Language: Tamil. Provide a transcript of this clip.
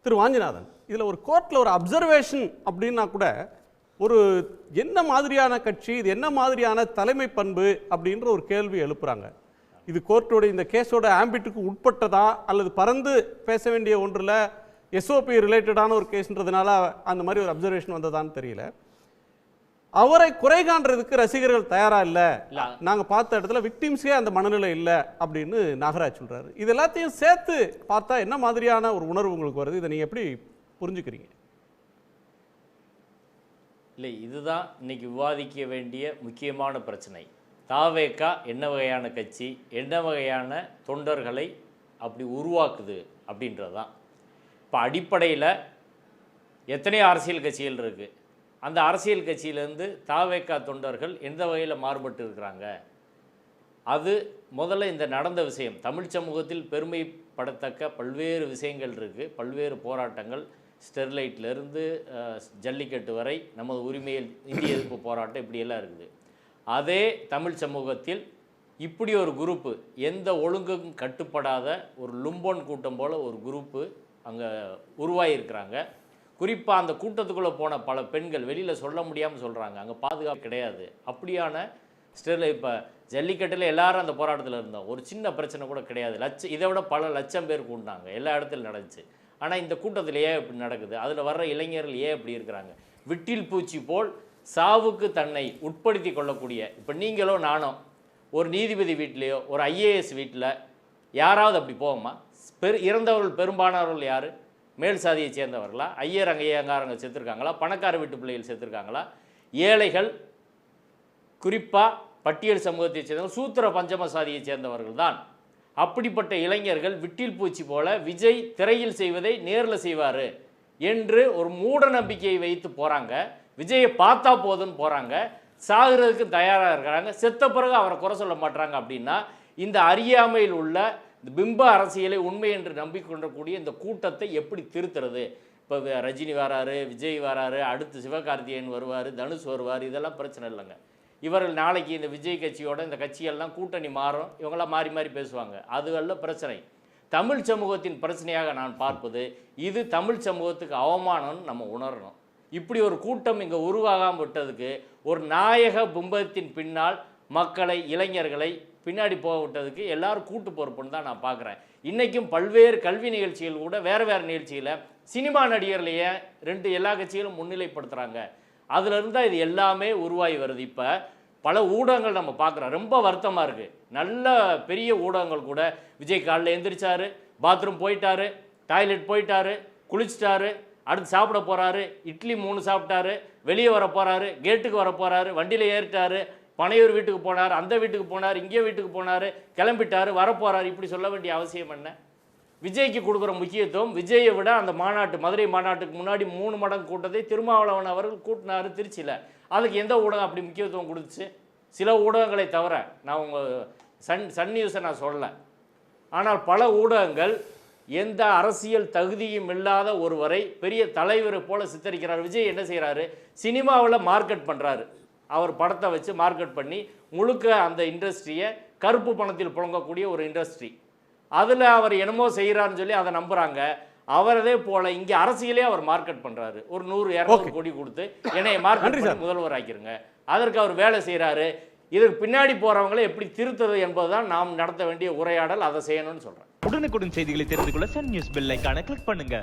திரு வாஞ்சிநாதன், இதில் ஒரு கோர்ட்டில் ஒரு அப்சர்வேஷன் அப்படின்னா கூட ஒரு என்ன மாதிரியான கட்சி, இது என்ன மாதிரியான தலைமை பண்பு அப்படின்ற ஒரு கேள்வி எழுப்புறாங்க. இது கோர்ட்டோட இந்த கேஸோட ஆம்பிட்டுக்கு உட்பட்டதா அல்லது பறந்து பேச வேண்டிய ஒன்றில் எஸ்ஓபி ரிலேட்டடான ஒரு கேஸ்ன்றதுனால அந்த மாதிரி ஒரு அப்சர்வேஷன் வந்ததான்னு தெரியல. அவரை குறை காண்றதுக்கு ரசிகர்கள் தயாரா இல்ல, நாங்க பார்த்த இடத்துல விக்டிம்ஸே அந்த மனநிலை இல்ல அப்படின்னு நாகராஜ் சொல்றாரு. இது எல்லாத்தையும் சேர்த்து பார்த்தா என்ன மாதிரியான ஒரு உணர்வு உங்களுக்கு வருது? இதை நீங்க எப்படி புரிஞ்சுக்கிறீங்க? இல்லை, இதுதான் இன்னைக்கு விவாதிக்க வேண்டிய முக்கியமான பிரச்சனை. தாவேகா என்ன வகையான கட்சி, என்ன வகையான தொண்டர்களை அப்படி உருவாக்குது அப்படின்றது தான். இப்போ அடிப்படையில் எத்தனை அரசியல் கட்சிகள் இருக்குது, அந்த அரசியல் கட்சியிலேருந்து தாவேகா தொண்டர்கள் எந்த வகையில் மாறுபட்டு இருக்கிறாங்க, அது முதல்ல இந்த நடந்த விஷயம். தமிழ் சமூகத்தில் பெருமைப்படத்தக்க பல்வேறு விஷயங்கள் இருக்குது, பல்வேறு போராட்டங்கள், ஸ்டெர்லைட்லேருந்து ஜல்லிக்கட்டு வரை நமது உரிமையில் இந்திய எதிர்ப்பு போராட்டம் இப்படியெல்லாம் இருக்குது. அதே தமிழ் சமூகத்தில் இப்படி ஒரு குரூப்பு, எந்த ஒழுங்கும் கட்டுப்படாத ஒரு லும்போன் கூட்டம் போல் ஒரு குரூப்பு அங்கே உருவாகியிருக்கிறாங்க. குறிப்பாக அந்த கூட்டத்துக்குள்ளே போன பல பெண்கள் வெளியில் சொல்ல முடியாமல் சொல்கிறாங்க, அங்கே பாதுகாப்பு கிடையாது. அப்படியான ஸ்டெர்லைட், இப்போ ஜல்லிக்கட்டில் எல்லாரும் அந்த போராட்டத்தில் இருந்தோம், ஒரு சின்ன பிரச்சனை கூட கிடையாது. இதை விட பல லட்சம் பேர் கூட்டினாங்க, எல்லா இடத்துலையும் நடந்துச்சு. ஆனால் இந்த கூட்டத்தில் ஏன் இப்படி நடக்குது, அதில் வர்ற இளைஞர்கள் ஏன் இப்படி இருக்கிறாங்க? விட்டில் பூச்சி போல் சாவுக்கு தன்னை உட்படுத்தி கொள்ளக்கூடிய, இப்போ நீங்களோ நானோ ஒரு நீதிபதி வீட்டிலையோ ஒரு ஐஏஎஸ் வீட்டில் யாராவது அப்படி போவோமா? இறந்தவர்கள் பெரும்பாலானவர்கள் யார்? மேல் சாதியை சேர்ந்தவர்களா? ஐயர் அங்கையங்காரங்க செத்துருக்காங்களா? பணக்கார வீட்டு பிள்ளைகள் செத்துருக்காங்களா? ஏழைகள், குறிப்பாக பட்டியல் சமூகத்தை சேர்ந்தவர்கள், சூத்திர பஞ்சம சாதியை சேர்ந்தவர்கள் தான். அப்படிப்பட்ட இளைஞர்கள் விட்டில் பூச்சி போல விஜய் திரையில் செய்வதை நேரில் செய்வார் என்று ஒரு மூட நம்பிக்கையை வைத்து போகிறாங்க. விஜயை பார்த்தா போதுன்னு போகிறாங்க, சாகிறதுக்கு தயாராக இருக்கிறாங்க. செத்த பிறகு அவரை குறை சொல்ல மாட்டாங்க. அப்படின்னா இந்த அறியாமையில் உள்ள இந்த பிம்ப அரசியலை உண்மை என்று நம்பிக்கொண்டக்கூடிய இந்த கூட்டத்தை எப்படி திருத்துறது? இப்போ ரஜினி வராரு, விஜய் வராரு, அடுத்து சிவகார்த்திகேயன் வருவார், தனுஷ் வருவார், இதெல்லாம் பிரச்சனை இல்லைங்க. இவர்கள் நாளைக்கு இந்த விஜய் கட்சியோட இந்த கட்சியெல்லாம் கூட்டணி மாறும், இவங்களாம் மாறி மாறி பேசுவாங்க, அதுவல்ல பிரச்சனை. தமிழ் சமூகத்தின் பிரச்சனையாக நான் பார்ப்பது, இது தமிழ் சமூகத்துக்கு அவமானம்னு நம்ம உணரணும். இப்படி ஒரு கூட்டம் இங்கே உருவாகாமல் விட்டதுக்கு, ஒரு நாயக பிம்பத்தின் பின்னால் மக்களை, இளைஞர்களை பின்னாடி போக விட்டதுக்கு எல்லாரும் கூட்டு பொறுப்புன்னு தான் நான் பார்க்குறேன். இன்றைக்கும் பல்வேறு கல்வி நிகழ்ச்சிகள் கூட வேறு வேறு நிகழ்ச்சியில் சினிமா நடிகர்களையே எல்லா கட்சிகளும் முன்னிலைப்படுத்துகிறாங்க. அதிலிருந்து தான் இது எல்லாமே உருவாகி வருது. இப்போ பல ஊடகங்கள் நம்ம பார்க்குறோம், ரொம்ப வருத்தமாக இருக்குது. நல்ல பெரிய ஊடகங்கள் கூட விஜய் காலையில் எழுந்திரிச்சாரு, பாத்ரூம் போயிட்டாரு, டாய்லெட் போயிட்டாரு, குளிச்சிட்டாரு, அடுத்து சாப்பிட போகிறாரு, இட்லி 3 சாப்பிட்டாரு, வெளியே வர போகிறாரு, கேட்டுக்கு வர போகிறாரு, வண்டியில் ஏறிட்டாரு, பனையூர் வீட்டுக்கு போனார், அந்த வீட்டுக்கு போனார், இங்கே வீட்டுக்கு போனார், கிளம்பிட்டார், வரப்போகிறார். இப்படி சொல்ல வேண்டிய அவசியம் என்ன? விஜய்க்கு கொடுக்குற முக்கியத்துவம், விஜயை விட அந்த மாநாட்டு, மதுரை மாநாட்டுக்கு முன்னாடி 3 மடங்கு கூட்டத்தை திருமாவளவன் அவர்கள் கூட்டினார் திருச்சியில். அதுக்கு எந்த ஊடகம் அப்படி முக்கியத்துவம் கொடுத்துச்சு? சில ஊடகங்களை தவிர, நான் உங்கள் சன் நியூஸை நான் சொல்லலை. ஆனால் பல ஊடகங்கள் எந்த அரசியல் தகுதியும் இல்லாத ஒருவரை பெரிய தலைவரை போல சித்தரிக்கிறார். விஜய் என்ன செய்கிறாரு? சினிமாவில் மார்க்கெட் பண்ணுறாரு. அவர் படத்தை வச்சு மார்க்கெட் பண்ணி முழுக்க அந்த இண்டஸ்ட்ரியை கருப்பு பணத்தில் புழங்கக்கூடிய ஒரு இண்டஸ்ட்ரி, அதில் அவர் என்னமோ செய்கிறாருன்னு சொல்லி அதை நம்புகிறாங்க. அவரதே போல் இங்கே அரசியலே அவர் மார்க்கெட் பண்ணுறாரு. ஒரு 100-200 கோடி கொடுத்து என்னைய மார்க்கெட் பண்ணி முதல்வர் ஆக்கிருங்க, அதற்கு அவர் வேலை செய்கிறாரு. இதுக்கு பின்னாடி போகிறவங்களை எப்படி திருத்துறது என்பதுதான் நாம் நடத்த வேண்டிய உரையாடல். அதை செய்யணும்னு சொல்கிறேன். உடனுக்குடன் செய்திகளை தெரிந்து கொள்ள சன் நியூஸ் பெல் ஐகானை கிளிக் பண்ணுங்க.